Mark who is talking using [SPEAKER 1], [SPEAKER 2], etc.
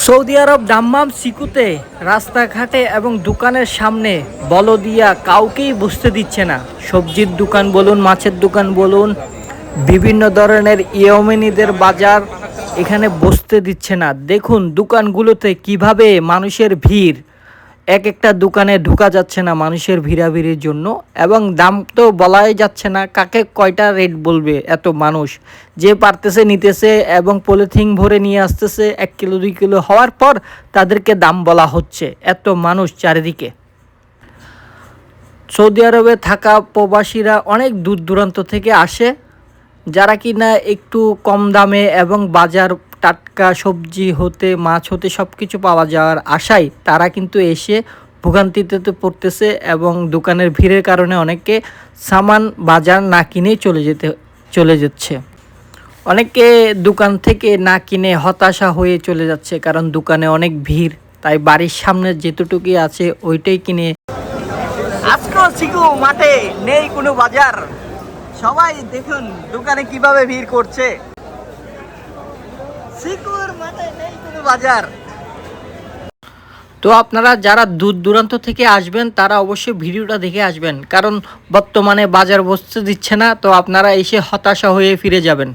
[SPEAKER 1] Saudi আরব দাম্মাম সিকুতে রাস্তাঘাটে এবং দোকানের সামনে বলদিয়া কাউকেই বসতে দিচ্ছে না। সবজির দোকান বলুন, মাছের দোকান বলুন, বিভিন্ন ধরনের ইয়েমেনিদের বাজার, এখানে বসতে দিচ্ছে না। দেখুন দোকানগুলোতে কিভাবে মানুষের ভিড়, এক একটা দোকানে ঢোকা যাচ্ছে না মানুষের ভিড়াভিড়ির জন্য। এবং দাম তো বলাই যাচ্ছে না, কাকে কয়টা রেট বলবে, এত মানুষ যে পারতেছে নিতেছে এবং পলিথিন ভরে নিয়ে আসতেছে। 1 কিলো 2 কিলো হওয়ার পর তাদেরকে দাম বলা হচ্ছে, এত মানুষ চারিদিকে। সৌদি আরবে থাকা প্রবাসীরা অনেক দূর দূরান্ত থেকে আসে, যারা কিনা একটু কম দামে এবং বাজার টাটকা সবজি হতে মাছ হতে সব কিছু পাওয়া যাওয়ার আশায় তারা কিন্তু এসে ভোগান্তিতে তো পড়তেছে এবং দোকানের ভিড়ের কারণে অনেকে সামান বাজার না কিনেই চলে যাচ্ছে। অনেকে দোকান থেকে না কিনে হতাশা হয়ে চলে যাচ্ছে, কারণ দোকানে অনেক ভিড়, তাই বাড়ির সামনে যেটুকুই আছে ওইটাই কিনে। আজকেও সিকু মাঠে নেই কোনো বাজার, সবাই দেখুন দোকানে কিভাবে ভিড় করছে। সিকুর মাঠে নেই কোনো বাজার। তো আপনারা যারা দূর দূরান্ত থেকে আসবেন তারা অবশ্যই ভিডিওটা দেখে আসবেন, কারণ বর্তমানে বাজার বসতে দিচ্ছে না, তো আপনারা এসে হতাশা হয়ে ফিরে যাবেন।